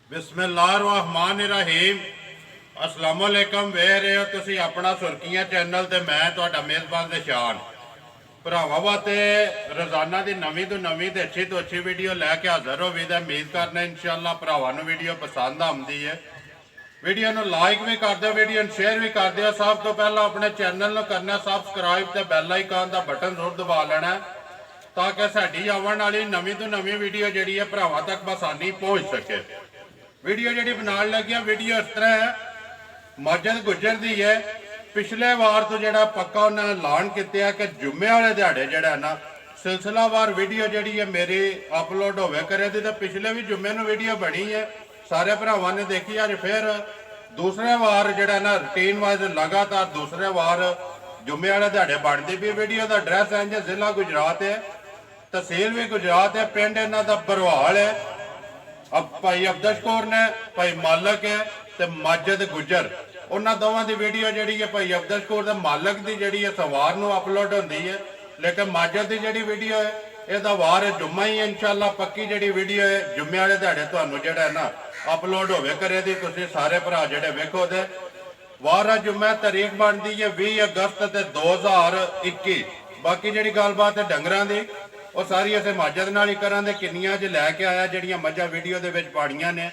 बिस्मिल्लाहिर्रहमानिर्रहीम अस्सलाम वालेकुम। वे रहे हो तुसी अपना सुर्खियां चैनल ते मैं तुहाडा मेज़बान निशान भरावां वास्ते रोजाना की नवीं तो नवीं ते अच्छी वीडियो लैके हाजिर हो। उम्मीद करना इंशाअल्लाह भरावां नूं वीडियो पसंद आउंदी है। वीडियो नूं लाइक भी कर दो, वीडियो नूं शेयर भी कर दिओ। सब तो पहला अपने चैनल नूं करना सबसक्राइब ते बैल आइकन दा बटन जरूर दबा लेना ताकि साडी आवन वाली नवीं तो नवीं वीडियो जिहड़ी है भरावां तक बसानी पहुंच सके। वीडियो जी बनाने लगे वीडियो इस तरह है, माजद गुजर दी है। पिछले वार तो जो पक्का उन्होंने ऐलान किया कि जुम्मे वाले दिहाड़े जड़ा ना सिलसिलावार वीडियो जी है मेरी अपलोड होवे करे दी। तो पिछले भी जुम्मे नूं वीडियो बनी है, सारे भरावां ने देखी। अज फिर दूसरे वार जड़ा ना रूटीन वाइज लगातार दूसरे वार जुम्मे वाले दिहाड़े बनती भी। वीडियो का एड्रैस इंज जिला गुजरात है, तहसील भी गुजरात है, पिंड इन्हां दा बरवाल है। अब भाई अफदश कौर ने भाई मालक है तो माजद गुजर, उन्होंने दोवां की वीडियो जी है भाई अफदश कौर के मालक की जी है सवार नूं अपलोड होती है, लेकिन माजद की जी वीडियो है यदा वार जुम्मा ही है। इंशाअल्लाह पक्की जी वीडियो है जुम्मे वाले दिहाड़े तुहानूं जिहड़ा ना अपलोड होवे करे दी। तुसीं सारे भरा जिहड़े वेखो ते वार जुम्मे तारीख बनती है 20 अगस्त ते 2021। बाकी जी गलबात है डंगरां दी वो सारी असें माजद नाल ही करांगे। किन्नियां च लैके आया जिहड़ियां मझां वीडियो दे विच पाड़ियां ने,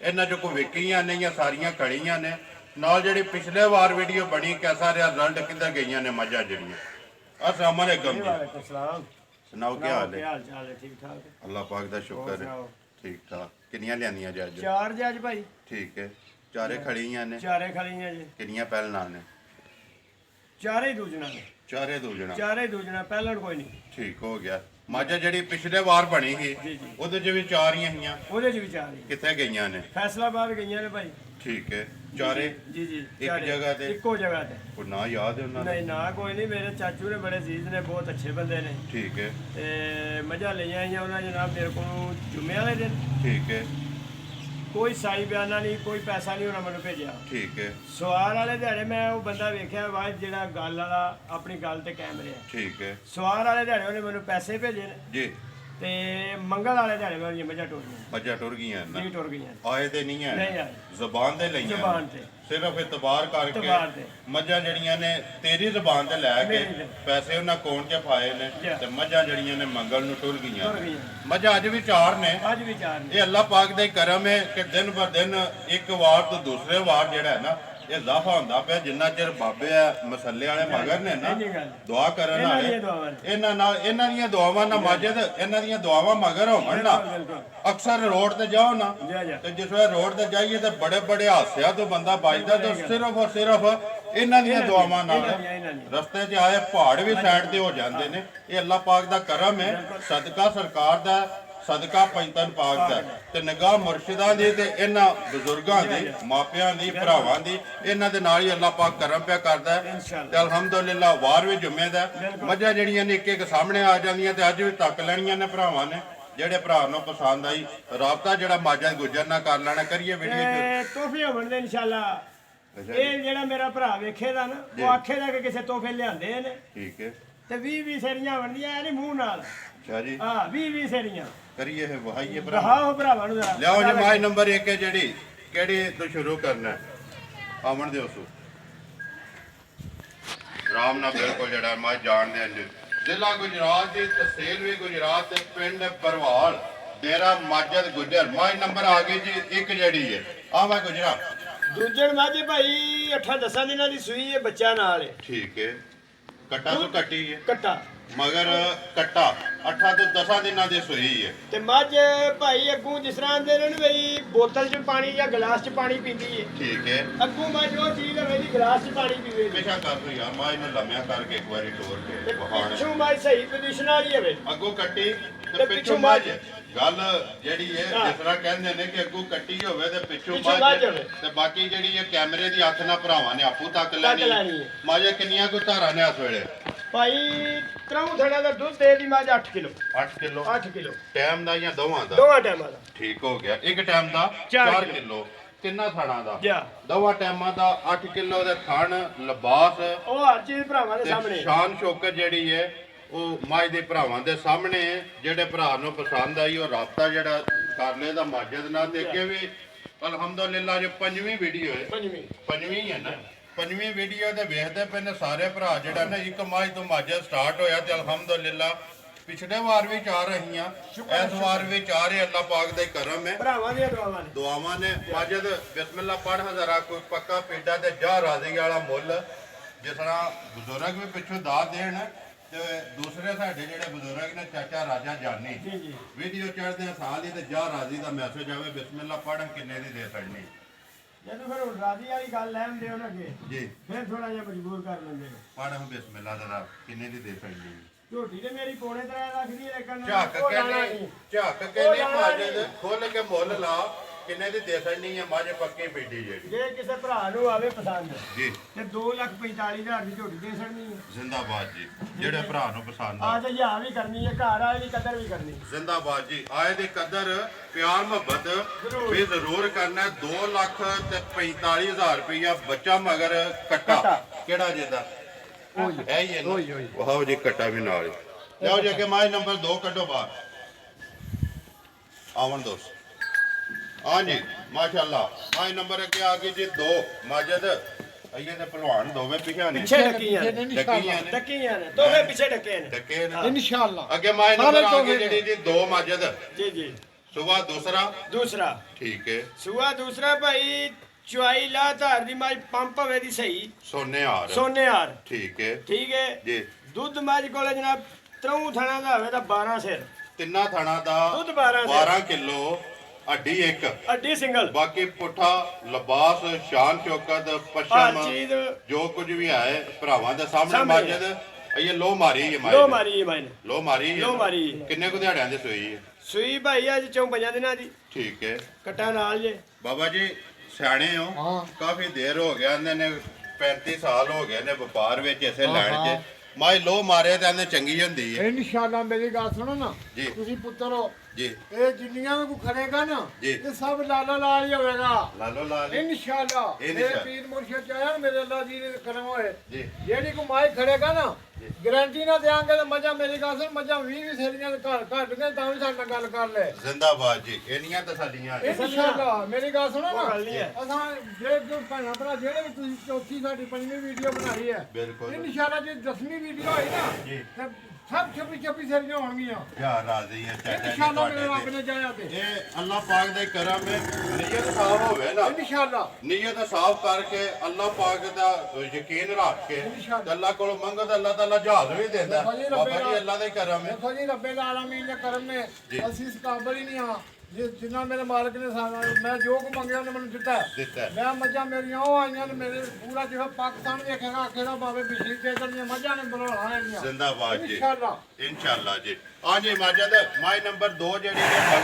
इन्हां चों कोई विकियां नहीं या सारियां खड़ियां ने। नाल जिहड़ी पिछले वार वीडियो बनी कैसा रहा रिजल्ट किधर गईयां ने मझां जिहड़ियां। अस्सलाम वालेकुम जी, सुनाओ क्या हाल है? ठीक ठाक अल्लाह पाक दा शुक्र है, ठीक ठाक। किन्नियां लियानियां जी अज? चार जज भाई। ठीक है, चारे खड़ियां ने? चारे खड़ियां जी। किन्नियां पहलना ने? चारे दूजना ने। चारे दूजना? चारे दूजना, पहलन कोई नहीं। ठीक हो गया। माजा जी पिछले वार बनी ही ਉਹਦੇ ਚ ਵੀ ਚਾਰ ਹੀ ਆਈਆਂ? ਉਹਦੇ ਚ ਵੀ ਚਾਰ ਹੀ। ਕਿੱਥੇ ਗਈਆਂ ਨੇ? ਫੈਸਲਾਬਾਦ ਗਈਆਂ ਨੇ ਭਾਈ। ਠੀਕ ਹੈ, ਚਾਰੇ ਜੀ ਜੀ ਇੱਕ ਜਗ੍ਹਾ ਤੇ? ਇੱਕੋ ਜਗ੍ਹਾ ਤੇ। ਕੋਈ ਨਾਂ ਯਾਦ ਹੈ ਉਹਨਾਂ ਦਾ? ਨਹੀਂ ਨਾ ਕੋਈ ਨਹੀਂ, ਮੇਰੇ ਚਾਚੂ ਨੇ ਬੜੇ ਅਜ਼ੀਜ਼ ਨੇ, ਬਹੁਤ ਅੱਛੇ ਬੰਦੇ ਨੇ। ਠੀਕ ਹੈ। ਤੇ ਮੱਝਾਂ ਲਈਆਂ ਆਈਆਂ ਉਹਨਾਂ ਜਨਾਬ ਮੇਰੇ ਕੋਲ ਜੁਮੇ ਵਾਲੇ ਦਿਨ। ਠੀਕ ਹੈ। ਕੋਈ ਸਾਈ ਬਿਆਨਾ ਨਹੀਂ, ਕੋਈ ਪੈਸਾ ਨਹੀਂ ਉਹਨਾਂ ਮੈਨੂੰ ਭੇਜਿਆ। ਠੀਕ ਹੈ। ਸਵਾਰ ਵਾਲੇ ਦਿਹਾੜੇ ਮੈਂ ਉਹ ਬੰਦਾ ਵੇਖਿਆ ਵਾ ਜਿਹੜਾ ਗੱਲ ਵਾਲਾ ਆਪਣੀ ਗੱਲ ਤੇ ਕਾਇਮ ਰਿਹਾ। ਠੀਕ ਹੈ। ਸਵਾਰ ਵਾਲੇ ਦਿਹਾੜੇ ਉਹਨੇ ਮੈਨੂੰ ਪੈਸੇ ਭੇਜੇ ਨੇ ਜੀ। ਤੇ ਮੰਗਲ ਵਾਲੇ ਦਿਹਾੜੇ ਮੈਂ ਮੱਝਾਂ ਟੁਰ ਗਈਆਂ। ਮੱਝਾਂ ਟੁਰ ਗਈਆਂ ਨਾ? ਨਹੀਂ ਟੁਰ ਗਈਆਂ। ਆਏ ਤੇ ਨਹੀਂ ਹੈ? ਨਹੀਂ ਆਏ। ਜ਼ਬਾਨ ਤੇ ਲਈਆਂ? ਜ਼ਬਾਨ ਤੇ ਸਿਰਫ ਇਤਬਾਰ ਕਰਕੇ ਮੱਝਾਂ ਜਿਹੜੀਆਂ ਨੇ ਤੇਰੀ ਜ਼ਬਾਨ ਤੇ ਲੈ ਕੇ ਪੈਸੇ ਉਹਨਾਂ ਕੋਣ ਚ ਪਾਏ ਨੇ ਤੇ ਮੱਝਾਂ ਜਿਹੜੀਆਂ ਨੇ ਮੰਗਲ ਨੂੰ ਟੁਰ ਗਈਆਂ। ਮੱਝਾਂ ਅੱਜ ਵੀ ਚਾਰ ਨੇ? ਅੱਜ ਵੀ ਚਾਰ ਨੇ। ਇਹ ਅੱਲਾਹ ਪਾਕ ਦਾ ਹੀ ਕਰਮ ਹੈ ਕਿ ਦਿਨ ਬ ਦਿਨ ਇੱਕ ਵਾਰ ਤੋਂ ਦੂਸਰੇ ਵਾਰ ਜਿਹੜਾ ਹੈ ਨਾ ਇਹ ਇਜ਼ਾਫਾ ਹੁੰਦਾ ਪਿਆ। ਜਿੰਨਾ ਚਿਰ ਬਾਬੇ ਆ ਮਸੱਲੇ ਵਾਲੇ ਮਗਰ ਨੇ ਨਾ ਦੁਆ ਕਰਨ ਵਾਲੇ, ਇਹਨਾਂ ਨਾਲ ਇਹਨਾਂ ਦੀਆਂ ਦੁਆਵਾਂ ਨਾਲ ਮਾਜਦ ਇਹਨਾਂ ਦੀਆਂ ਦੁਆਵਾਂ ਮਗਰ ਹੋਣ ਨਾ। ਅਕਸਰ ਰੋਡ ਤੇ ਜਾਓ ਨਾ ਤੇ ਜਿਸ ਵੇਲੇ ਰੋਡ ਤੇ ਜਾਈਏ ਤੇ ਬੜੇ ਬੜੇ ਹਾਸਿਆਂ ਤੋਂ ਬੰਦਾ ਬਚਦਾ ਤੇ ਸਿਰਫ ਔਰ ਸਿਰਫ ਇਹਨਾਂ ਦੀਆਂ ਦੁਆਵਾਂ ਨਾਲ। ਰਸਤੇ 'ਚ ਆਏ ਪਹਾੜ ਵੀ ਸਾਈਡ ਤੇ ਹੋ ਜਾਂਦੇ ਨੇ। ਇਹ ਅੱਲਾਹ ਪਾਕ ਦਾ ਕਰਮ ਹੈ, ਸਦਕਾ ਸਰਕਾਰ ਦਾ, ਸਦਕਾ ਪੰਜਤਨ ਪਾਕ ਦਾ ਤੇ ਨਿਗਾਹ ਮੁਰਸ਼ਿਦਾਂ ਦੀ ਤੇ ਇਹਨਾਂ ਬਜ਼ੁਰਗਾਂ ਦੀ, ਮਾਪਿਆਂ ਦੀ, ਭਰਾਵਾਂ ਦੀ, ਇਹਨਾਂ ਦੇ ਨਾਲ ਹੀ ਅੱਲਾਹ ਪਾਕ ਕਰਮ ਪਿਆ ਕਰਦਾ ਹੈ। ਤੇ ਅਲਹਮਦੁਲਿਲਾ ਵਾਰ ਵੀ ਜੁਮੇ ਦਾ ਮੱਝਾਂ ਜਿਹੜੀਆਂ ਨੇ ਇੱਕ ਇੱਕ ਸਾਹਮਣੇ ਆ ਜਾਂਦੀਆਂ ਤੇ ਅੱਜ ਵੀ ਤੱਕ ਲੈਣੀਆਂ ਨੇ ਭਰਾਵਾਂ ਨੇ। ਜਿਹੜੇ ਭਰਾ ਨੂੰ ਪਸੰਦ ਆਈ ਰਾਬਤਾ ਜਿਹੜਾ ਮਾਜਾ ਗੁਜਰ ਨਾਲ ਕਰ ਲੈਣਾ। ਕਰੀਏ ਵੀਡੀਓ ਤੋਹਫੇ ਹੋਣਗੇ ਇਨਸ਼ਾਅੱਲਾ। ਇਹ ਜਿਹੜਾ ਮੇਰਾ ਭਰਾ ਵੇਖੇਗਾ ਨਾ ਉਹ ਆਖੇਗਾ ਕਿ ਕਿਸੇ ਤੋਹਫੇ ਲਿਆਂਦੇ ਨੇ। ਠੀਕ ਹੈ। ਤੇ 20 ਸੇਰੀਆਂ ਬਣਦੀਆਂ ਨਹੀਂ ਮੂੰਹ ਨਾਲ। ਅੱਛਾ ਜੀ। ਹਾਂ 20 ਸੇਰੀਆਂ ਕਰੀਏ ਹੈ ਵਹਾਈਏ ਭਰਾ। ਹਾਂ ਭਰਾਵਾਂ ਨੂੰ ਜ਼ਰਾ ਲਿਆਓ ਜੀ। ਮਾਈ ਨੰਬਰ 1 ਹੈ ਜਿਹੜੀ ਕਿਹੜੀ ਤੋਂ ਸ਼ੁਰੂ ਕਰਨਾ? ਆਵਣ ਦਿਓ ਸੋ ਰਾਮ ਨਾਲ ਬਿਲਕੁਲ ਜਿਹੜਾ ਮੈਂ ਜਾਣਦੇ ਹਾਂ ਜੀ। ਜ਼ਿਲ੍ਹਾ ਗੁਜਰਾਤ ਦੀ, ਤਹਿਸੀਲ ਵੀ ਗੁਜਰਾਤ ਤੇ ਪਿੰਡ ਬਰਵਾਲ, ਡੇਰਾ ਮਾਜਦ ਗੁਜਰ। ਮਾਈ ਨੰਬਰ ਆ ਗਈ ਜੀ 1 ਜਿਹੜੀ ਹੈ। ਆ ਮੈਂ ਗੁਜਰਾ ਦੂਜਣ ਮਾਝੇ ਭਾਈ 8-10 ਦਿਨਾਂ ਦੀ ਸੂਈ ਹੈ, ਬੱਚਾ ਨਾਲ ਹੈ। ਠੀਕ ਹੈ। ਕੱਟਾ ਤੋਂ ਕੱਟੀ ਹੈ? ਕੱਟਾ ਮਗਰ ਕੱਟਾ 8 ਤੋਂ 10 ਦਿਨਾਂ ਦੀ ਸੂਈ ਹੈ। ਤੇ ਮੱਝ ਭਾਈ ਅੱਗੂ ਜਿਸ ਤਰ੍ਹਾਂ ਆਂਦੇ ਨੇ ਬਈ ਬੋਤਲ 'ਚ ਪਾਣੀ ਜਾਂ ਗਲਾਸ 'ਚ ਪਾਣੀ ਪੀਂਦੀ ਹੈ। ਠੀਕ ਹੈ। ਅੱਗੂ ਮੱਝ ਉਹ ਚੀਜ਼ ਹੈ ਜਿਹੜੀ ਗਲਾਸ 'ਚ ਪਾਣੀ ਪੀਵੇ। ਹਮੇਸ਼ਾ ਕਰ ਦੋ ਯਾਰ, ਮਾਂ ਇਹਨੂੰ ਲੰਮਿਆ ਕਰਕੇ ਇੱਕ ਵਾਰੀ ਤੋੜ ਕੇ ਵਹਾਣ। ਪਿੱਛੋਂ ਮੱਝ ਸਹੀ ਪੋਜੀਸ਼ਨ ਵਾਲੀ ਹੋਵੇ, ਅੱਗੋਂ ਕੱਟੀ ਤੇ ਪਿੱਛੋਂ ਮੱਝ। ਗੱਲ ਜਿਹੜੀ ਹੈ ਜਿਸ ਤਰ੍ਹਾਂ ਕਹਿੰਦੇ ਨੇ ਕਿ ਅੱਗੋਂ ਕੱਟੀ ਹੋਵੇ ਤੇ ਪਿੱਛੋਂ ਮੱਝ ਤੇ ਬਾਕੀ ਜਿਹੜੀ ਹੈ ਕੈਮਰੇ ਦੀ ਅੱਖ ਨਾਲ ਭਰਾਵਾਂ ਨੇ ਆਪੂ ਤੱਕ ਲੈਣੀ। ਮਾਝੇ ਕਿੰਨੀਆਂ ਕੋ ਧਾਰਾਂ ਨੇ ਇਸ ਵੇਲੇ? ਭਾਈ ਤਰ੍ਹਾਂ ਥੜਾ ਦਾ ਦੁੱਧ ਦੇ ਦੀ ਮੱਝ 8 ਕਿਲੋ। 8 ਕਿਲੋ? 8 ਕਿਲੋ ਟਾਈਮ ਦਾ ਜਾਂ ਦੋਵਾਂ ਦਾ? ਦੋਵਾਂ ਟਾਈਮਾਂ ਦਾ। ਠੀਕ ਹੋ ਗਿਆ। ਇੱਕ ਟਾਈਮ ਦਾ 4 ਕਿਲੋ। ਕਿੰਨਾ ਥਾਣਾ ਦਾ? ਦੋਵਾਂ ਟਾਈਮਾਂ ਦਾ 8 ਕਿਲੋ ਦੇ ਥਣ, ਲਿਬਾਸ, ਉਹ ਹਰ ਚੀਜ਼ ਭਰਾਵਾਂ ਦੇ ਸਾਹਮਣੇ। ਸ਼ਾਨ ਸ਼ੌਕਤ ਜਿਹੜੀ ਹੈ ਉਹ ਮਾਝ ਦੇ ਭਰਾਵਾਂ ਦੇ ਸਾਹਮਣੇ। ਜਿਹੜੇ ਭਰਾ ਨੂੰ ਪਸੰਦ ਆਈ ਉਹ ਰਾਬਤਾ ਜਿਹੜਾ ਕਰ ਲੈ ਦਾ ਮਾਜਦ ਨਾਲ। ਤੇ ਅੱਗੇ ਵੀ ਅਲਹਮਦੁਲਿਲਾ ਜੀ ਪੰਜਵੀਂ ਵੀਡੀਓ ਹੈ ਪੰਜਵੀਂ ਹੈ ਨਾ ਪੰਜਵੀਂ ਵੀਡੀਓ ਤੇ ਵੇਖਦੇ ਪਏ ਨੇ ਸਾਰੇ ਭਰਾ ਜਿਹੜਾ ਨਾ ਇੱਕ ਮਾਝ ਤੋਂ ਮਾਝਾ ਸਟਾਰਟ ਹੋਇਆ ਤੇ ਅਲਹਮਦੁਲਿਲਾ ਪਿਛਲੇ ਵਾਰ ਵੀ ਚਾਰ ਰਹੀਆਂ ਇਸ ਵਾਰ ਵੀ ਚਾਰ ਹੀ ਅੱਲਾਹ ਪਾਕ ਦਾ ਹੀ ਕਰਮ ਹੈ ਭਰਾਵਾਂ ਦੀਆਂ ਦੁਆਵਾਂ ਨੇ ਮਾਜਦ ਬਿਸਮਿਲ੍ਲਾ ਪੜ੍ਹ ਹਜ਼ਾਰਾ ਕੋਈ ਪੱਕਾ ਪੇਡਾ ਤੇ ਜਾ ਰਾਜ਼ੀ ਵਾਲਾ ਮੁੱਲ ਜਿਸ ਤਰ੍ਹਾਂ ਬਜ਼ੁਰਗ ਵੀ ਪਿੱਛੋਂ ਦਾਤ ਦੇਣ ਤੇ ਦੂਸਰੇ ਸਾਡੇ ਜਿਹੜੇ ਬਜ਼ੁਰਗ ਨੇ ਚਾਚਾ ਰਾਜਾ ਜਾਨੀ ਵੀਡੀਓ ਚੜ੍ਹਦੇ ਸਾਲ ਹੀ ਤੇ ਜਾ ਰਾਜ਼ੀ ਦਾ ਮੈਸੇਜ ਆਵੇ ਬਿਸਮਿਲ੍ਲਾ ਪੜ੍ਹ ਕਿੰਨੇ ਦੀ ਦੇ ਸਕਣੀ ਜਦੋਂ ਫਿਰ ਹੁਣ ਰਾਜ਼ੀ ਵਾਲੀ ਗੱਲ ਲੈਂਦੇ ਉਹਨਾਂ ਅੱਗੇ ਜੀ ਫਿਰ ਥੋੜਾ ਜਿਹਾ ਮਜਬੂਰ ਕਰ ਲੈਂਦੇ ਨੇ ਪੜ੍ਹ ਬਿਸਮਿਲ੍ਲਾ ਦਾ ਕਿੰਨੇ ਦੀ ਦੇ ਸਕਣੀ ਝੋਟੀ ਤੇ ਮੇਰੀ ਪੌਣੇ 3 ਲੱਖ ਦੀ ਲੇਕਿਨ ਝੱਕ ਕੇ ਨਹੀਂ ਮਾਜਦ ਖੋਲ ਕੇ ਮੁੱਲ ਲਾ ਕਿੰਨੇ ਦੀ ਦੇ ਸਕਣੀ ਹੈ ਮਾਝੇ ਪੱਕੀ ਪੇਡੀ ਜਿਹੜੀ ਜੇ ਕਿਸੇ ਭਰਾ ਨੂੰ ਆਵੇ ਪਸੰਦ ਜੀ ਤੇ 2,45,000 ਦੀ ਝੋਟੀ ਦੇ ਸਕਣੀ ਹੈ ਜ਼ਿੰਦਾਬਾਦ ਜੀ ਜਿਹੜੇ ਭਰਾ ਨੂੰ ਪਸੰਦ ਆ ਆ ਤੇ ਯਾ ਵੀ ਕਰਨੀ ਹੈ ਘਰ ਵਾਲੇ ਦੀ ਕਦਰ ਵੀ ਕਰਨੀ ਜ਼ਿੰਦਾਬਾਦ ਜੀ ਆਏ ਦੀ ਕਦਰ ਪਿਆਰ ਮੁਹੱਬਤ ਵੀ ਜ਼ਰੂਰ ਕਰਨਾ 2,45,000 ਰੁਪਇਆ ਬੱਚਾ ਮਗਰ ਕੱਟਾ ਕਿਹੜਾ ਜਿਹਦਾ ਹੈ ਹੀ ਹੈ ਵਾਹ ਜੀ ਕੱਟਾ ਵੀ ਨਾਲ ਲਿਆਓ ਜੇ ਕਿ ਮਾਈ ਨੰਬਰ 2 ਕੱਢੋ ਬਾਹਰ ਆਵਣ ਦੋਸਤ ਹਾਂਜੀ ਮਾਸ਼ਾਅੱਲਾ ਮਾਈ ਨੰਬਰ ਅੱਗੇ ਆ ਗਈ ਜੀ 2 ਮਾਜਦ ਅਈਏ ਤੇ ਪਹਿਲਵਾਨ ਦੋਵੇਂ ਪਿਛੇ ਨੇ ਪਿੱਛੇ ਡੱਕੀਆਂ ਨੇ ਦੋਵੇਂ ਪਿੱਛੇ ਡੱਕੇ ਨੇ ਡੱਕੇ ਨੇ ਇਨਸ਼ਾਅੱਲਾ ਅੱਗੇ ਮਾਈ ਨੰਬਰ ਆ ਗਈ ਜਿਹੜੀ ਜੀ 2 ਮਾਜਦ ਜੀ ਸੁਬਾ ਦੂਸਰਾ ਠੀਕ ਹੈ ਸੁਆ ਦੂਸਰਾ ਭਾਈ ਚੁਆਈ ਲਾ ਧਾਰ ਦੀ ਮਾਈ ਪੰਪ ਹੋਵੇ ਦੀ ਸਹੀ ਸੋਨੇ ਹਾਰ ਠੀਕ ਹੈ ਜੀ ਦੁੱਧ ਮੱਝ ਕੋਲੇ ਜਨਾਬ 3 ਥਣਾ ਦਾ ਹੋਵੇ ਤਾਂ 12 ਸਿਰ ਤਿੰਨਾਂ ਥਣਾ ਦਾ ਦੁੱਧ 12 ਕਿਲੋ ਅੱਡੀ ਇੱਕ ਅੱਡੀ ਸਿੰਗਲ ਬਾਕੀ ਪੁੱਠਾ ਲਿਬਾਸ ਸ਼ਾਨ ਚੌਕਤ ਪਸ਼ਮ ਜੋ ਕੁਝ ਵੀ ਹੈ ਭਰਾਵਾਂ ਦੇ ਸਾਹਮਣੇ ਮਾਜਦ ਇਹ ਲੋ ਮਾਰੀ ਕਿੰਨੇ ਕੁ ਦਿਹਾੜਿਆਂ ਦੀ ਸੂਈ ਹੈ ਸੂਈ ਭਾਈ ਅੱਜ 4-5 ਦਿਨਾਂ ਦੀ ਠੀਕ ਹੈ ਕਟਾ ਨਾਲ ਜੇ ਬਾਬਾ ਜੀ ਸਿਆਣੇ ਹੋ ਕਾਫੀ ਦੇਰ ਹੋ ਗਿਆ ਇਹਨਾਂ ਨੇ 35 ਸਾਲ ਹੋ ਗਏ ਨੇ ਵਪਾਰ ਵਿੱਚ ਇਸੇ ਲਾਈਨ 'ਚ ਮਾਈ ਲੋ ਮਾਰੇ ਤਾਂ ਇਹਨੇ ਚੰਗੀ ਹੁੰਦੀ ਹੈ ਇਨਸ਼ਾਅੱਲਾ ਮੇਰੀ ਗੱਲ ਸੁਣੋ ਨਾ ਜੀ ਤੁਸੀਂ ਪੁੱਤਰੋ ਜੀ ਇਹ ਜਿੰਨੀਆਂ ਵੀ ਕੋ ਖੜੇਗਾ ਨਾ ਜੀ ਇਹ ਸਭ ਲਾਲਾ ਲਾਲ ਹੀ ਹੋਵੇਗਾ ਲਾਲੋ ਲਾਲ ਇਨਸ਼ਾਅੱਲਾ ਇਹ ਪੀਰ ਮੁਰਸ਼ਿਦ ਚਾਹਿਆ ਮੇਰੇ ਅੱਲਾ ਜੀ ਦੇ ਕਰਮ ਹੋਏ ਜੀ ਜਿਹੜੀ ਕੋ ਮਾਈ ਖੜੇਗਾ ਨਾ ਗਾਰੰਟੀ ਨਾ ਦੇਾਂਗੇ ਤਾਂ ਮੱਝਾਂ ਮੇਰੀ ਗੱਲ ਸੁਣ ਮੱਝਾਂ 20 ਸੇਰੀਆਂ ਦੇ ਘਰ ਘੱਟ ਗਏ ਤਾਂ ਵੀ ਸਾਡੇ ਨਾਲ ਗੱਲ ਕਰ ਲੈ ਜ਼ਿੰਦਾਬਾਦ ਜੀ ਇੰਨੀਆਂ ਤਾਂ ਸਾਡੀਆਂ ਇਨਸ਼ਾਅੱਲਾ ਮੇਰੀ ਗੱਲ ਸੁਣੋ ਨਾ ਗੱਲ ਨਹੀਂ ਹੈ ਅਸਾਂ ਜੇ ਜੋ ਭੈਣਾਂ ਭਰਾ ਜਿਹੜੇ ਵੀ ਤੁਸੀਂ ਚੌਥੀ ਸਾਡੀ ਪੰਜਵੀਂ ਵੀਡੀਓ ਬਣਾਈ ਹੈ ਬਿਲਕੁਲ ਇਨਸ਼ਾਅੱਲਾ ਜੇ 10ਵੀਂ ਵੀਡੀਓ ਹੋਈ ਨਾ ਜੀ ਤੇ ਸਭ 26 ਸੇਰੀਆਂ ਹੋਣਗੀਆਂ ਯਾ ਰਾਜ਼ੀ ਹੈ ਚਾਚਾ ਜੀ ਇਨਸ਼ਾਅੱਲਾ ਮੇਰੇ ਰੱਬ ਤੁਹਾਡੇ ਨੇ ਚਾਹਿਆ ਤੇ ਤੇ ਇਹ ਅੱਲਾਹ ਪਾਕ ਦਾ ਹੀ ਕਰਮ ਹੈ ਨੀਅਤ ਸਾਫ਼ ਹੋਵੇ ਨਾ ਇਨਸ਼ਾਅੱਲਾ ਨੀਅਤ ਸਾਫ਼ ਕਰਕੇ ਅੱਲਾਹ ਪਾਕ ਦਾ ਯਕੀਨ ਰੱਖ ਕੇ ਤੇ ਅੱਲਾਹ ਕੋਲੋਂ ਮੰਗੋ ਤਾਂ ਅੱਲਾਹ ਤਾਲਾ ਜਹਾਜ਼ ਵੀ ਦਿੰਦਾ ਬਾਬਾ ਜੀ ਅੱਲਾਹ ਦਾ ਹੀ ਕਰਮ ਹੈ ਦੇਖੋ ਜੀ ਰੱਬੇ ਆਲਮੀਨ ਦੇ ਕਰਮ ਨੇ ਅਸੀਂ ਇਸ ਕਾਬਲ ਹੀ ਨਹੀਂ ਆ ਜਿੰਨਾ ਮੇਰੇ ਮਾਲਕ ਨੇ ਮੈਂ ਜੋ ਕੋ ਮੰਗਿਆ ਉਹਨੇ ਮੈਨੂੰ ਦਿੱਤਾ ਮੈਂ ਮੱਝਾਂ ਮੇਰੀਆਂ ਉਹ ਆਈਆਂ ਨੇ ਮੇਰੇ ਪੂਰਾ ਜਿਹੜਾ ਪਾਕਿਸਤਾਨ ਵੇਖੇਗਾ ਆਖੇਗਾ ਬਾਬੇ ਬਿਜਲੀ ਤੇ ਦੀਆਂ ਮੱਝਾਂ ਨੇ ਬਣਾਉਣਾ ਹੈਗੀਆਂ ਜ਼ਿੰਦਾਬਾਦ ਜੀ ਇਨਸ਼ਾਅੱਲਾ ਜੀ ਹਾਂਜੀ ਮਾਜਦ ਮਾਈ ਨੰਬਰ 2 ਜਿਹੜੀ ਹੈ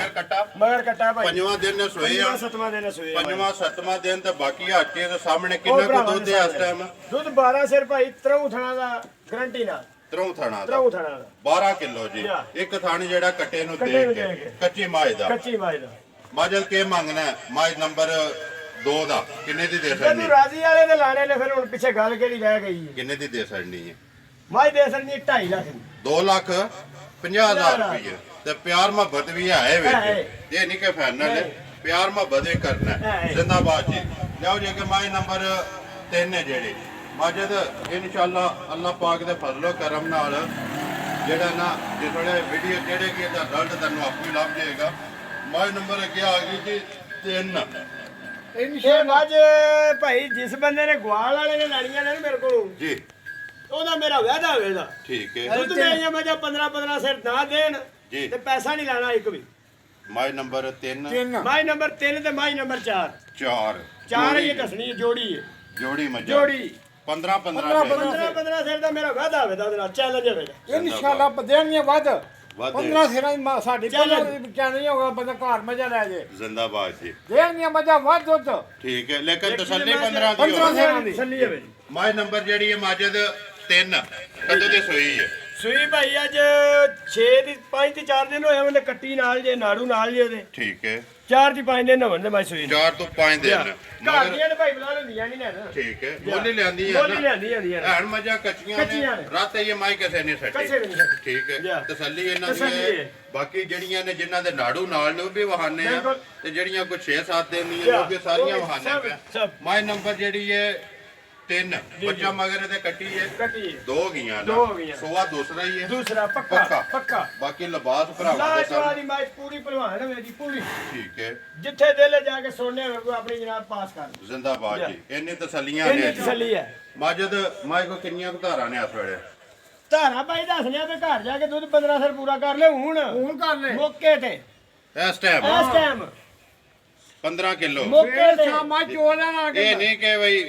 ਮਗਰ ਕੱਟਾ ਭਾਈ ਪੰਜਵਾਂ ਦਿਨ ਸੋਏ ਆ 7ਵਾਂ ਦਿਨ ਸੋਏ ਪੰਜਵਾਂ 7ਵਾਂ ਦਿਨ ਤੇ ਬਾਕੀ ਹਾਚੇ ਦੇ ਸਾਹਮਣੇ ਕਿੰਨਾ ਕੁ ਦੁੱਧ ਹੈ ਇਸ ਟਾਈਮ ਦੁੱਧ 12 ਸਿਰ ਭਾਈ 3 ਥਣਾ ਦਾ ਗਰੰਟੀ ਨਾਲ ਤਰੋਂ ਥਣਾ ਦਾ 12 ਕਿਲੋ ਜੀ ਇੱਕ ਥਣ ਜਿਹੜਾ ਕੱਟੇ ਨੂੰ ਦੇ ਕੇ ਕੱਚੀ ਮਾਝ ਦਾ ਮਾਜਲ ਕੇ ਮੰਗਣਾ ਮਾਝ ਨੰਬਰ 2 ਦਾ ਕਿੰਨੇ ਦੀ ਦੇ ਜਦੋਂ ਸਕਣੀ ਰਾਜ਼ੀ ਵਾਲੇ ਦੇ ਲਾਣੇ ਨੇ ਫਿਰ ਹੁਣ ਪਿੱਛੇ ਗੱਲ ਕਿਹੜੀ ਰਹਿ ਗਈ ਹੈ ਕਿੰਨੇ ਦੀ ਦੇ ਸਕਣੀ ਹੈ ਮਾਝ ਦੇ ਸਕਣੀ 2.5 ਲੱਖ ਦੀ 2,50,000 ਰੁਪਏ ਤੇ ਪਿਆਰ ਮੁਹੱਬਤ ਵੀ ਹੈ ਵਿੱਚ ਇਹ ਨਹੀਂ ਕਿ ਫਾਈਨਲ ਹੈ ਪਿਆਰ ਮੁਹੱਬਤ ਵੀ ਕਰਨਾ ਜ਼ਿੰਦਾਬਾਦ ਜੀ ਲਿਆਓ ਜੇ ਕਿ ਮਾਝ ਨੰਬਰ 3 ਹੈ ਜਿਹੜੀ ਮਾਜਦ ਇਨਸ਼ਾਅੱਲਾ ਅੱਲਾਹ ਪਾਕ ਦੇ ਫਜ਼ਲੋ ਕਰਮ ਨਾਲ ਜਿਹੜਾ ਨਾ ਜਿਸ ਵੇਲੇ ਵੀਡੀਓ ਚੜੇਗੀ ਤਾਂ ਰਿਜ਼ਲਟ ਤੁਹਾਨੂੰ ਆਪੇ ਹੀ ਲੱਭ ਜਾਏਗਾ ਮਾਝ ਨੰਬਰ ਅੱਗੇ ਆ ਗਈ ਜੀ 3 ਇਹ ਮੱਝ ਭਾਈ ਜਿਸ ਬੰਦੇ ਨੇ ਗਵਾਲ ਵਾਲੇ ਨੇ ਲੈਣੀਆਂ ਨੇ ਮੇਰੇ ਕੋਲੋਂ ਜੀ ਉਹਦਾ ਮੇਰਾ ਵਾਅਦਾ ਹੋਵੇਗਾ ਠੀਕ ਹੈ ਦੁੱਧ ਮੇਰੀਆਂ ਮੱਝਾਂ 15 ਸਿਰ ਨਾ ਦੇਣ ਜੀ ਤੇ ਪੈਸਾ ਨਹੀਂ ਲੈਣਾ ਇੱਕ ਵੀ ਮਾਝ ਨੰਬਰ 3 ਮਾਝ ਨੰਬਰ 3 ਤੇ ਮਾਝ ਨੰਬਰ 4 ਚਾਰ ਹੀ ਦੱਸਣੀ ਜੋੜੀ ਹੈ ਜੋੜੀ ਮੱਝਾਂ ਜੋੜੀ 15 ਸਿਰ ਦਾ ਮੇਰਾ ਵਾਅਦਾ ਹੋਵੇਗਾ ਉਹਦੇ ਨਾਲ ਚੈਲੰਜ ਹੋਵੇਗਾ ਇਨਸ਼ਾਅੱਲਾ ਦੇਣੀਆਂ ਵੱਧ 15 ਸਿਰਾਂ ਦੀ ਸਾਡੀ ਚੈਲੰਜ ਨਹੀਂ ਹੋਗਾ ਬੰਦਾ ਘਰ ਮੱਝਾਂ ਲੈ ਜੇ ਜ਼ਿੰਦਾਬਾਦ ਜੀ ਦੇਣੀਆਂ ਮੱਝਾਂ ਵੱਧ ਦੁੱਧ ਠੀਕ ਹੈ ਲੇਕਿਨ ਤਸੱਲੀ 15 ਦੀ 15 ਸਿਰਾਂ ਦੀ ਤਸੱਲੀ ਹੋਵੇ ਮਾਝ ਨੰਬਰ ਜਿਹੜੀ ਹੈ ਮਾਜਦ 3 ਕਦੋਂ ਦੀ ਸੋਈ ਹੈ ਸੂਈ ਭਾਈ ਅੱਜ 5 ਤੇ 4 ਦਿਨ ਹੋਏ ਉਹਨੇ ਕੱਟੀ ਨਾਲ ਜੇ ਨਾੜੂ ਨਾਲ ਜੇ ਉਹਦੇ ਠੀਕ ਹੈ 4 ਦੀ 5 ਦਿਨ ਹੋਣ ਦੇ ਮੈਂ ਸੂਈ ਨੂੰ। 4 ਤੋਂ 5 ਦਿਨ ਘਰ ਦੀਆਂ ਨੇ ਭਾਈ ਬਲਾ ਲੈਂਦੀਆਂ ਨਹੀਂ ਨੇ ਨਾ। ਠੀਕ ਹੈ ਮੁੱਲ ਲਿਆਂਦੀ ਹੈ ਮੁੱਲ ਨਾ ਲਿਆਂਦੀ ਜਾਂਦੀਆਂ ਨੇ। ਐਨ ਮੱਝਾਂ ਕੱਚੀਆਂ ਕੱਚੀਆਂ ਨੇ ਨੇ। ਰਾਤੇ ਇਹ ਮਾਈ ਕਿਸੇ ਨੇ ਸੱਟੀ ਕਿਸੇ ਵੀ ਨਹੀਂ ਸੱਟੀ। ਠੀਕ ਹੈ ਜਾ। ਤਸੱਲੀ ਇਹਨਾਂ ਦੀ ਤਸੱਲੀ ਹੈ। ਹੈ। ਬਾਕੀ ਜਿਹੜੀਆਂ ਨੇ ਜਿਨ੍ਹਾਂ ਦੇ ਨਾੜੂ ਨਾਲ ਨੇ ਉਹ ਵੀ ਵਹਾਨੇ ਆ ਬਿਲਕੁਲ। ਤੇ ਜਿਹੜੀਆਂ ਕੋਈ 6-7 ਦਿਨ ਦੀਆਂ ਨੇ ਉਹ ਵੀ ਸਾਰੀਆਂ ਉਹ ਵੀ ਵਹਾਨੇ ਸਭ- ਪਿਆ ਸਭ। ਮਾਈ ਨੰਬਰ ਜਿਹੜੀ ਹੈ 3 ਬੱਚਾ ਮਗਰ ਇਹਦੇ ਕੱਟੀ ਹੈ ਕੱਟੀ ਹੈ। 2 ਗਈਆਂ ਦੋ ਗਈਆਂ। ਸੋਆ ਦੂਸਰਾ ਹੀ ਹੈ ਦੂਸਰਾ ਪੱਕਾ ਪੱਕਾ ਬਾਕੀ ਲਿਬਾਸ ਭਰਾਵਾ ਦੇ ਲਾਜਵਾਬ ਸਭ ਦੀ ਮਾਈ ਪੂਰੀ ਭਲਵਾਨ ਮੇਰੀ ਪੂਰੀ। ਠੀਕ ਹੈ ਜਿੱਥੇ ਦਿਲ ਜਾ ਕੇ ਸੋਨੇ ਹੋਵੇ ਕੋਈ ਆਪਣੀ ਜਨਾਬ ਪਾਸ ਕਰ ਲਓ। ਜ਼ਿੰਦਾਬਾਦ ਜੀ ਇੰਨੀ ਤਸੱਲੀਆਂ ਇੰਨੀ ਨੇ ਤਸੱਲੀ ਹੈ। ਮਾਜਦ ਮਾਈ ਕੋ ਕਿੰਨੀਆਂ ਧਾਰਾਂ ਨੇ ਇਸ ਵੇਲੇ ਧਾਰਾ ਭਾਈ ਦੱਸਣਿਆ ਤੇ ਘਰ ਜਾ ਕੇ ਦੁੱਧ 15 ਸਰ ਪੂਰਾ ਕਰ ਲੈ ਹੁਣ ਕਰ ਲੈ ਮੌਕੇ ਤੇ ਇਸ ਟਾਈਮ ਇਸ ਟਾਈਮ 15 ਕਿਲੋ ਮੌਕੇ ਫੇਰ ਤੇ ਸ਼ਾਮਾਂ ਚੋਲ ਲੈਣਾ ਆ ਕੇ ਇਹ ਨਹੀਂ ਕਿ ਬਈ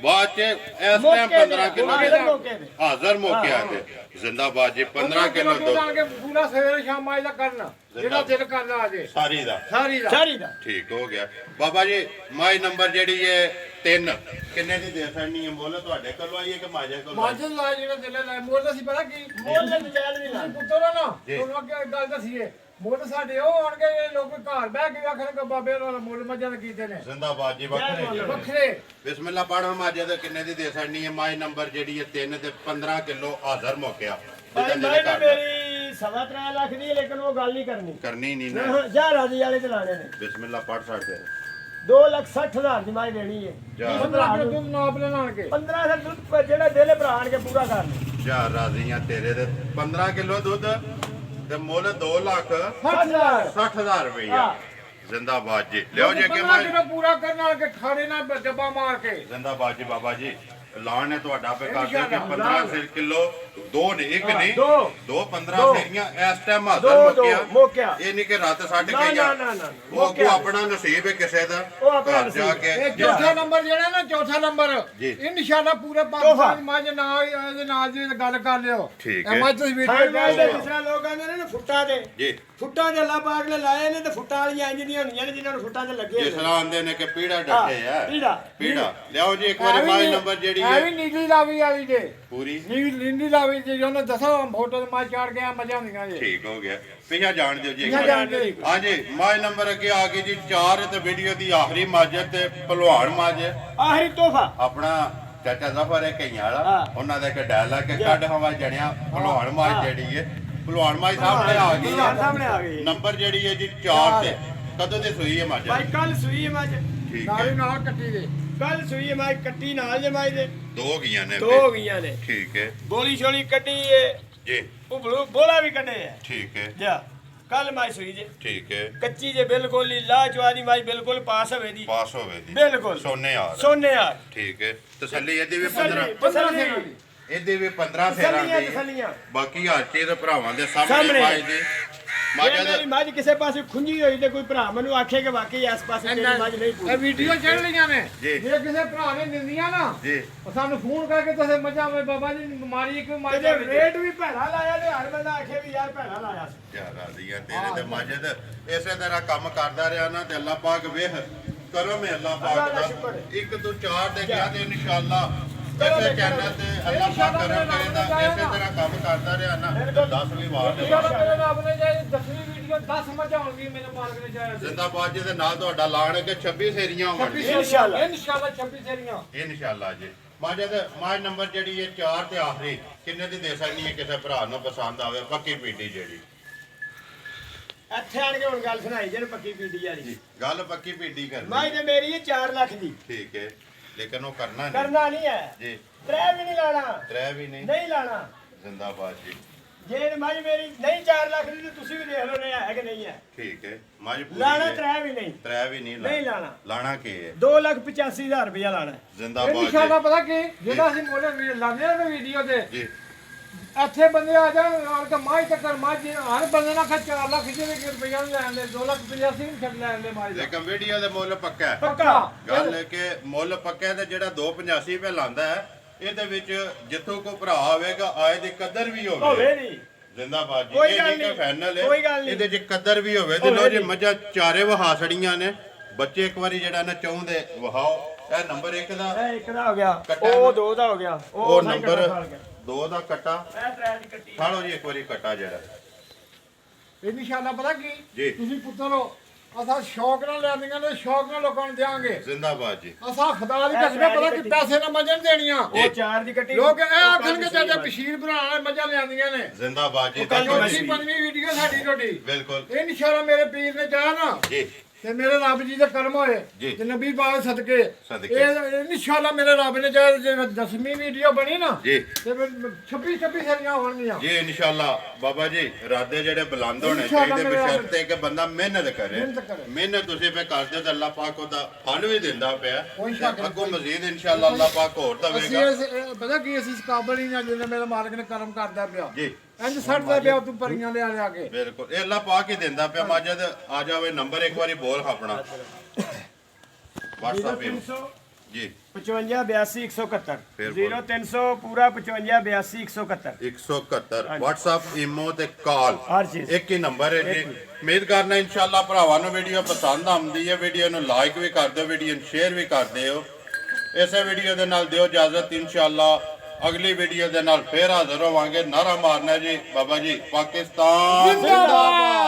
ਬਾਅਦ ਚ ਇਸ ਮੌਕੇ ਟਾਈਮ ਤੇ 15 ਕਿਲੋ ਹਾਜ਼ਰ ਮੌਕੇ ਤੇ। ਹਾਜ਼ਰ ਮੌਕੇ ਆ ਤੇ ਜ਼ਿੰਦਾਬਾਦ ਜੀ 15 ਕਿਲੋ ਦੁੱਧ ਆ ਦੁੱਧ ਕੇ ਪੂਰਾ ਸਵੇਰੇ ਸ਼ਾਮਾਂ ਇਹਦਾ ਕਰਨਾ ਜਿਹੜਾ ਦਿਲ ਕਰਨਾ ਆ ਜੇ ਸਾਰੀ ਦਾ ਸਾਰੀ ਦਾ ਸਾਰੀ ਦਾ ਠੀਕ ਹੋ ਗਿਆ ਬਾਬਾ ਜੀ ਮਾਈ ਨੰਬਰ ਜਿਹੜੀ ਹੈ 3 ਕਿੰਨੇ ਦੀ ਦੇ ਸਕਣੀ ਹੈ ਮੁੱਲ ਤੁਹਾਡੇ ਕੋਲ ਆਈਏ ਕਿ ਮਾਜੇ ਕੋਲ ਮਾਜਨ ਲਾ ਜਿਹੜਾ ਦਿਲ ਲੈ ਮੋਲ ਅਸੀਂ ਪਤਾ ਕੀ ਮੁੱਲ ਤੇ ਜਾਇਜ਼ ਨਹੀਂ ਤੁਸੀਂ ਲਾਉਂਦੇ। ਪੁੱਤਰ ਹੋ ਨਾ ਜੀ। ਤੁਹਾਨੂੰ ਅੱਗੇ ਗੱਲ ਦੱਸੀਏ ਮੁੱਲ ਸਾਡੇ ਉਹ ਆਣਗੇ ਇਹ ਲੋਕ ਘਰ ਬਹਿ ਕੇ ਆਖਣਗੇ ਬਾਬੇ ਉਹਨਾਂ ਮੁੱਲ ਮੱਝਾਂ ਦੇ ਕੀਤੇ ਨੇ ਜ਼ਿੰਦਾਬਾਦ ਜੀ ਵੱਖਰੇ ਜੀ। ਵੱਖਰੇ ਬਿਸਮਿਲ੍ਲਾ ਪੜੋ ਮਾਜੇ ਦੇ ਕਿੰਨੇ ਦੀ ਦੇ ਸਕਣੀ ਹੈ ਮਾਈ ਨੰਬਰ ਜਿਹੜੀ ਹੈ 3 ਤੇ 15 ਕਿਲੋ ਹਾਜ਼ਰ ਮੌਕਿਆ ਭਾਈ ਜਿਹਦਾ ਮੈਂ ਦਿਲ ਕਰਦਾ ਮੇਰੀ 3.5 ਲੱਖ ਦੀ ਹੈ, ਲੇਕਿਨ ਉਹ ਗੱਲ ਨਹੀਂ ਕਰਨੀ। ਕਰਨੀ ਨਹੀਂ ਨਾ ਜਾ ਰਾਜੀ ਵਾਲੇ ਚਲਾਣੇ ਨੇ ਬਿਸਮਿਲ੍ਲਾ ਪੜ ਸਕਦੇ 2,60,000 ਦੀ ਮਾਈ ਦੇਣੀ ਹੈ। ਜਾ 15 ਕਿਲੋ ਦੁੱਧ ਨਾਪ ਲੈਣਗੇ 15 ਸਰ ਦੁੱਧ ਜਿਹੜਾ ਦਿਲ ਭਰਾਣ ਕੇ ਪੂਰਾ ਕਰ ਲੈ। ਜਾ ਰਾਜ਼ੀਆਂ ਤੇਰੇ ਦੇ 15 ਕਿਲੋ ਦੁੱਧ ਤੇ ਮੁੱਲ 2,60,000 60,000 ਰੁਪਈਆ ਜ਼ਿੰਦਾਬਾਦ ਜੀ ਲਿਓ ਜੇ ਕਿ 15 ਕਿਲੋ ਪੂਰਾ ਕਰਨ ਨਾਲ ਕੇ ਖਾਣੇ ਨਾਲ ਡੱਬਾ ਮਾਰ ਕੇ ਜ਼ਿੰਦਾਬਾਦ ਜੀ ਬਾਬਾ ਜੀ ਐਲਾਨ ਹੈ ਤੁਹਾਡਾ ਪੇ ਕਰ ਦਿਓ ਕਿ ਇਨਸ਼ਾਅੱਲਾ, 15 ਕਿਲੋ ਦੋ ਨੇ ਇੱਕ ਨਹੀਂ ਦੋ। ਦੋ 15 ਦੋ। ਫੇਰੀਆਂ ਇਸ ਟਾਈਮ ਹਾਜ਼ਰ ਦੋ ਮੁੱਕਿਆ ਮੁੱਕਿਆ। ਇਹ ਨਹੀਂ ਕਿ ਰਾਤ ਛੱਡ ਨਾ, ਕੇ ਜਾ ਨਾ, ਨਾ, ਉਹ ਮੁੱਕਿਆ। ਕੋ ਆਪਣਾ ਨਸੀਬ ਹੈ ਕਿਸੇ ਦਾ ਉਹ ਆਪਣਾ ਘਰ ਜਾ ਨਸੀਬ। ਕੇ ਇਹ ਚੌਥਾ ਨੰਬਰ ਜਿਹੜਾ ਨਾ ਚੌਥਾ ਨੰਬਰ ਜੀ। ਇਨਸ਼ਾਅੱਲਾ ਪੂਰੇ ਪਾਕਿਸਤਾਨ ਮਾਜ ਨਾਲ ਇਹਦੇ ਨਾਲ ਦੀ ਗੱਲ ਕਰ ਲਿਓ ਠੀਕ ਇਹ ਹੈ। ਮੱਝ ਤੁਸੀਂ ਸਾਡੇ ਵੀਡੀਓ ਨਾਲ ਦੇ ਜਿਸ ਤਰ੍ਹਾਂ ਲੋਕ ਕਹਿੰਦੇ ਨੇ ਨਾ ਫੁੱਟਾਂ ਦੇ ਜੀ ਫੁੱਟਾਂ ਦੇ ਅੱਲਾਹ ਪਾਕ ਨੇ ਲਾਏ ਨੇ ਤੇ ਫੁੱਟਾਂ ਵਾਲੀਆਂ ਇੰਜ ਦੀਆਂ ਹੁੰਦੀਆਂ ਨੇ ਜਿਨ੍ਹਾਂ ਨੂੰ ਫੁੱਟਾਂ 'ਚ ਲੱਗੇ ਜਿਸ ਤਰ੍ਹਾਂ ਆਂਦੇ ਨੇ ਕਿ ਪੀੜਾ ਡੱਟੇ ਆ ਪੀੜਾ। ਲਿਆਓ ਜੀ ਇੱਕ ਵਾਰੀ ਮਾਈ ਨੰਬਰ ਜਿਹੜੀ ਐ ਵੀ ਹੈ ਨੀਲੀ ਲਾਵੀ ਵਾਲੀ ਜੇ ਪੂਰੀ ਨੀਲੀ ਲਾਵੀ ਜੇ ਉਹਨੇ ਦੱਸੋ ਫੋਟੋ ਤੇ ਮੈਂ ਚਾੜ ਗਿਆ ਮਜ਼ਾ ਹੁੰਦੀਆਂ ਜੇ ਠੀਕ ਹੋ ਗਿਆ ਪਿਛਾ ਜਾਣ ਦਿਓ ਜੀ ਇੱਕ ਪਿਛਾ ਵਾਰੀ। ਜਾਣ ਦਿਓ। ਹਾਂਜੀ ਮਾਈ ਨੰਬਰ ਅੱਗੇ ਆ ਗਈ ਜੀ 4 ਤੇ ਵੀਡੀਓ ਦੀ ਆਖਰੀ ਮਾਜਰ ਤੇ ਭਲਵਾਨ ਮਾਜਰ ਆਖਰੀ ਤੋਹਫਾ ਆਪਣਾ ਚਾਚਾ ਜ਼ਫਰ ਹੈ ਕਈਆਂ ਵਾਲਾ ਹਾਂ। ਉਹਨਾਂ ਦਾ ਇੱਕ ਡਾਇਲੌਗ ਹੈ ਕੱਢ ਹਵਾ ਜਣਿਆ ਭਲਵਾਨ ਮਾਜ ਜਿਹੜੀ ਹੈ ਭਲਵਾਨ ਮਾਜ ਸਾਹਮਣੇ ਆ ਗਈ ਭਲਵਾਨ ਹੈ ਸਾਹਮਣੇ ਆ ਗਈ। ਨੰਬਰ ਜਿਹੜੀ ਹੈ ਜੀ 4 ਤੇ ਕਦੋਂ ਦੀ ਸੂਈ ਹੈ ਮਾਜਰ ਭਾਈ ਕੱਲ ਸੂਈ ਹੈ ਮੱਝ ਠੀਕ ਨਾਲ ਹੈ ਨਾਲ ਕੱਟੀ ਦੇ ਕੱਲ ਸੂਈ ਹੈ ਮੱਝ ਕੱਟੀ ਨਾਲ ਜੇ ਮੱਝ ਦੇ ਦੋ ਗਈਆਂ ਨੇ ਦੋ ਹੋ ਗਈਆਂ ਨੇ ਠੀਕ ਹੈ ਬੋਲੀ ਛੋਲੀ ਕੱਟੀ ਏ ਜੀ ਉਬਲੂ ਬੋਲਾ ਵੀ ਕੱਢੇ ਆ ਠੀਕ ਹੈ ਜਾ ਕੱਲ ਮੱਝ ਸੂਈ ਜੇ ਠੀਕ ਹੈ ਕੱਚੀ ਜੇ ਬਿਲਕੁਲ ਹੀ ਲਾਜਵਾਦੀ ਮੱਝ ਬਿਲਕੁਲ ਪਾਸ ਹੋਵੇ ਦੀ ਪਾਸ ਹੋਵੇ ਦੀ ਬਿਲਕੁਲ ਸੋਨੇ ਯਾਰ ਸੋਨੇ ਆ ਠੀਕ ਹੈ ਤਸੱਲੀ ਇਹਦੀ ਵੀ 15 ਤਸੱਲੀ ਇਹਦੇ ਵੀ 15 ਫੇਰਾਂ ਤਸੱਲੀਆਂ ਦੀ ਤਸੱਲੀਆਂ ਬਾਕੀ ਹਰ ਚੀਜ਼ ਭਰਾਵਾਂ ਦੇ ਸਾਹਮਣੇ ਸਾਹਮਣੇ। ਪਾਏ ਦੇ ਜੇ ਮਾਜਾ ਮੇਰੀ ਮੱਝ ਕਿਸੇ ਪਾਸੇ ਖੁੰਝੀ ਹੋਈ ਤੇ ਕੋਈ ਭਰਾ ਮੈਨੂੰ ਆਖੇ ਕਿ ਵਾਕਈ ਇਸ ਪਾਸੇ ਤੇਰੀ ਮੱਝ ਨਹੀਂ ਇਹ ਪੂਰੀ ਵੀਡੀਓ ਚੜ ਲਈਆਂ ਨੇ ਜੀ। ਜੇ ਕਿਸੇ ਭਰਾ ਨੇ ਦਿੰਦੀਆਂ ਨਾ ਜੀ ਉਹ ਸਾਨੂੰ ਫੋਨ ਕਰਕੇ ਤੁਸੀਂ ਮੱਝਾਂ ਵੇ ਬਾਬਾ ਜੀ ਮਾਰੀ ਇੱਕ ਮੱਝ ਤੇ ਰੇਟ ਵੀ ਭੈੜਾ ਲਾਇਆ ਤੇ ਹਰ ਬੰਦਾ ਆਖੇ ਵੀ ਯਾਰ ਭੈੜਾ ਲਾਇਆ ਸੀ ਯਾ ਰਾਜ਼ੀਆਂ ਤੇਰੇ ਤੇ ਮਾਜਦ ਇਸੇ ਤਰ੍ਹਾਂ ਕੰਮ ਕਰਦਾ ਰਿਹਾ ਨਾ ਤੇ ਅੱਲਾਹ ਪਾਕ ਵੇਖ ਕਰਮ ਹੈ ਅੱਲਾਹ ਅੱਲਾਹ ਪਾਕ ਦਾ ਦਾ ਸ਼ੁਕਰ ਹੈ। 1 ਤੋਂ 4 ਦੇ ਗਿਆ ਤੇ ਇਨਸ਼ਾਅੱਲਾ ਇਸੇ ਚੈਨਲ ਤੇ ਅੱਲਾਹ ਪਾਕ ਕਰਮ ਕਰੇਗਾ ਇਸੇ ਤਰ੍ਹਾਂ ਕੰਮ ਕਰਦਾ ਰਿਹਾ ਨਾ ਤੇ 10 ਵੀ ਵਾਰ ਦੇ ਚਲੋ ਮੇਰੇ ਰੱਬ ਨੇ ਜੇ 10ਵੀਂ ਵੀਡੀਓ 10 ਮੱਝਾਂ ਹੋਣਗੀਆਂ ਮੇਰੇ ਮਾਲਕ ਨੇ ਚਾਹਿਆ ਜ਼ਿੰਦਾਬਾਦ ਜੀ ਦੇ ਨਾਲ ਤੁਹਾਡਾ ਲਾਣ ਕੇ 26 ਸੇਰੀਆਂ ਹੋਣਗੀਆਂ ਇਨਸ਼ਾਅੱਲਾ। ਇਨਸ਼ਾਅੱਲਾ 26 ਸੇਰੀਆਂ ਇਨਸ਼ਾਅੱਲਾ ਜੀ ਮਾਜਦ ਮਾਜ ਨੰਬਰ ਜਿਹੜੀ ਹੈ 4 ਤੇ ਆਖਰੀ ਕਿੰਨੇ ਦੀ ਦੇ ਸਕਣੀ ਹੈ ਕਿਸੇ ਭਰਾ ਨੂੰ ਪਸੰਦ ਆਵੇ ਪੱਕੀ ਪੀਟੀ ਜਿਹੜੀ ਇੱਥੇ ਆਣ ਕੇ ਹੁਣ ਗੱਲ ਸੁਣਾਈ ਜੇ ਪੱਕੀ ਪੀਟੀ ਵਾਲੀ ਗੱਲ ਪੱਕੀ ਪੀਟੀ ਮੱਝ ਕਰਨੀ ਤੇ ਮੇਰੀ ਹੈ 4 ਲੱਖ ਦੀ ਠੀਕ ਹੈ ਲੇਕਿਨ ਉਹ ਕਰਨਾ ਨਹੀਂ ਕਰਨਾ ਨਹੀਂ ਹੈ ਜੀ ਤਰੇ ਵੀ ਨਹੀਂ ਲਾਣਾ ਤਰੇ ਵੀ ਨਹੀਂ ਨਹੀਂ ਲਾਣਾ ਜ਼ਿੰਦਾਬਾਦ ਜੀ ਜੇ ਮੱਝ ਮੇਰੀ ਨਹੀਂ 4 ਲੱਖ ਦੀ ਤੇ ਤੁਸੀਂ ਵੀ ਦੇਖ ਲਓ ਨੇ ਹੈ ਕਿ ਨਹੀਂ ਹੈ ਠੀਕ ਹੈ ਮੱਝ ਪੂਰੀ ਲਾਣਾ ਹੈ। ਤਰੇ ਵੀ ਨਹੀਂ ਤਰੇ ਵੀ ਨਹੀਂ ਨਹੀਂ ਲਾਣਾ ਲਾਣਾ ਕੀ ਹੈ 2,85,000 ਰੁਪਇਆ ਲਾਣਾ ਹੈ। ਜ਼ਿੰਦਾਬਾਦ ਇਨਸ਼ਾਅੱਲਾ ਜੀ ਪਤਾ ਕੀ ਜਿਹੜਾ ਅਸੀਂ ਮੋਲੇ ਲਾਉਂਦੇ ਆ ਨਾ ਵੀਡੀਓ ਤੇ ਜੀ ਇੱਥੇ ਬੰਦੇ ਆ ਜਾਣ ਨਾਲ ਤਾਂ ਮਾਝ ਚੱਕਰ ਮਾਝ ਹਰ ਬੰਦੇ ਨਾਲ 4 ਲੱਖ ਜਿਹਦੇ ਕਿ ਰੁਪਈਆ ਨੂੰ ਲੈਣ ਦੇ 2,85,000 ਨੂੰ ਛੱਡ ਲੈਣ ਦੇ ਮਾਝ ਦਾ ਲੇਕਿਨ ਵੀਡੀਓ ਦੇ ਮੁੱਲ ਪੱਕਾ ਹੈ ਪੱਕਾ ਗੱਲ ਹੈ ਕਿ ਮੁੱਲ ਪੱਕਾ ਹੈ ਤੇ ਜਿਹੜਾ 285 ਰੁਪਏ ਲਾਂਦਾ ਹੈ ਇਹਦੇ ਵਿੱਚ ਜਿੱਥੋਂ ਕੋ ਭਰਾ ਹੋਵੇਗਾ ਆਏ ਦੀ ਕਦਰ ਵੀ ਹੋਵੇ ਹੋਵੇ ਨਹੀਂ ਜ਼ਿੰਦਾਬਾਦ ਜੀ ਕੋਈ ਇਹ ਗੱਲ ਨਹੀਂ ਕਿ ਨਹੀਂ, ਫਾਈਨਲ ਕੋਈ ਗੱਲ ਹੈ ਨਹੀਂ। ਇਹਦੇ 'ਚ ਕਦਰ ਵੀ ਹੋਵੇ ਤੇ ਹੋਵੇ ਲੋ ਜੀ ਨਹੀਂ। ਮੱਝਾਂ ਚਾਰੇ ਵਹਾਸੜੀਆਂ ਨੇ ਬੱਚੇ ਇੱਕ ਵਾਰੀ ਜਿਹੜਾ ਨਾ ਚਾਹੁੰਦੇ ਵਹਾਓ ਇਹ ਨੰਬਰ 1 ਦਾ ਇਹ ਇੱਕ ਦਾ ਹੋ ਗਿਆ ਕੱਟਾ ਉਹ ਨਾ। 2 ਦਾ ਹੋ ਗਿਆ ਉਹ ਸਾਈ ਨੰਬਰ ਕੱਟਾ ਫੜ ਗਿਆ। 2 ਦਾ ਕੱਟਾ ਇਹ ਤਰੇ ਦੀ ਕੱਟੀ ਖਾਲੋ ਜੀ ਇੱਕ ਵਾਰੀ ਕੱਟਾ ਜਿਹੜਾ ਇਨਸ਼ਾਅੱਲਾ ਪਤਾ ਕੀ ਜੀ। ਤੁਸੀਂ ਪੁੱਤਰੋ ਅਸਾਂ ਸ਼ੌਕ ਨਾਲ ਲੈਂਦੀਆਂ ਨੇ ਸ਼ੌਕ ਨਾਲ ਲੋਕਾਂ ਨੂੰ ਦਿਆਂਗੇ ਜ਼ਿੰਦਾਬਾਦ ਜੀ। ਅਸਾਂ ਖੁਦਾ ਦੀ ਕਸਮ ਪਤਾ ਕਿ ਪੈਸੇ ਨਾਲ ਮੱਝਾਂ ਨੀ ਦੇਣੀਆਂ ਉਹ 4 ਦੀ ਕੱਟੀ ਲੋਕ ਇਹ ਆਖਣਗੇ ਚਾਚਾ ਬਸ਼ੀਰ ਬਣਾਉਣ ਵਾਲੇ ਮੱਝਾਂ ਲਿਆਂਦੀਆਂ ਨੇ ਜ਼ਿੰਦਾਬਾਦ ਜੀ। ਚੌਥੀ ਪੰਜਵੀਂ ਵੀਡੀਓ ਸਾਡੀ ਤੁਹਾਡੀ ਬਿਲਕੁਲ ਇਹ ਨਿਸ਼ਾਨਾ ਮੇਰੇ ਪੀਰ ਨੇ ਚਾਹਿਆ ਨਾ ਜੀ ਤੇ ਮੇਰੇ ਰੱਬ ਜੀ ਦੇ ਕਰਮ ਹੋਏ ਜੀ। ਤੇ ਨਬੀ ਬਾਦ ਸਦਕੇ ਸਦਕੇ। ਇਹ ਇਨਸ਼ਾਅੱਲਾ ਮੇਰੇ ਰੱਬ ਨੇ ਚਾਹਿਆ ਜੇ 10ਵੀਂ ਵੀਡੀਓ ਬਣੀ ਨਾ ਜੀ ਤੇ 26 ਸਰੀਆਂ ਹੋਣਗੀਆਂ ਜੀ ਇਨਸ਼ਾਅੱਲਾ। ਬਾਬਾ ਜੀ ਇਰਾਦੇ ਜਿਹੜੇ ਬੁਲੰਦ ਹੋਣੇ ਇਨਸ਼ਾਅੱਲਾ ਚਾਹੀਦੇ ਮੇਰੇ ਬਸ਼ਰਤੇ ਕਿ ਬੰਦਾ ਮਿਹਨਤ ਕਰੇ। ਮਿਹਨਤ ਕਰੇ। ਮਿਹਨਤ ਤੁਸੀਂ ਫੇ ਕਰਦੇ ਤਾਂ ਅੱਲਾਹ ਪਾਕ ਉਹਦਾ ਫਲ ਵੀ ਦਿੰਦਾ ਪਿਆ। ਕੋਈ ਸ਼ੱਕ ਨਹੀਂ। ਅੱਗੋਂ ਮਜ਼ੀਦ ਇਨਸ਼ਾਅੱਲਾ ਅੱਲਾਹ ਪਾਕ ਹੋਰ ਅਸੀਂ ਦਵੇਗਾ। ਪਤਾ ਕੀ ਅਸੀਂ ਇਸ ਕਾਬਲ ਹੀ ਨਾ ਜਿੰਨੇ ਮੇਰੇ ਮਾਲਕ ਨੇ ਕਰਮ ਕਰਦਾ ਪਿਆ ਜੀ ਇੰਜ ਸੜਦਾ ਪਿਆ ਤੂੰ ਪਰੀਆਂ ਲਿਆ ਕੇ ਬਿਲਕੁਲ ਇਹ ਅੱਲਾਹ ਪਾਕ ਹੀ ਦਿੰਦਾ ਪਿਆ। ਮਾਜਦ ਆ ਜਾਵੇ ਨੰਬਰ ਇੱਕ ਵਾਰੀ ਬੋਲ ਆਪਣਾ WhatsApp 0300 ਜੀ 55 82 171 ਫਿਰ ਬੋਲੋ। 0300 ਪੂਰਾ 55 82 171 171 WhatsApp ਈਮੋ ਤੇ ਕਾਲ ਹਰ ਚੀਜ਼ ਇੱਕ ਹੀ ਨੰਬਰ ਹੈ ਜੀ। ਉਮੀਦ ਕਰਨਾ ਇਨਸ਼ਾਅੱਲਾ ਭਰਾਵਾਂ ਨੂੰ ਵੀਡੀਓ ਪਸੰਦ ਆਉਂਦੀ ਹੈ। ਵੀਡੀਓ ਨੂੰ ਲਾਈਕ ਵੀ ਕਰ ਦਿਓ, ਵੀਡੀਓ ਨੂੰ ਸ਼ੇਅਰ ਵੀ ਕਰ ਦਿਓ। ਇਸੇ ਵੀਡੀਓ ਦੇ ਨਾਲ ਦਿਓ ਇਜਾਜ਼ਤ। ਇਨਸ਼ਾਅੱਲਾ ਅਗਲੀ ਵੀਡੀਓ ਦੇ ਨਾਲ ਫੇਰ ਹਾਜ਼ਰ ਹੋਵਾਂਗੇ। ਨਾਰਾ ਮਾਰਨਾ ਜੀ ਬਾਬਾ ਜੀ ਪਾਕਿਸਤਾਨ ਜ਼ਿੰਦਾਬਾਦ।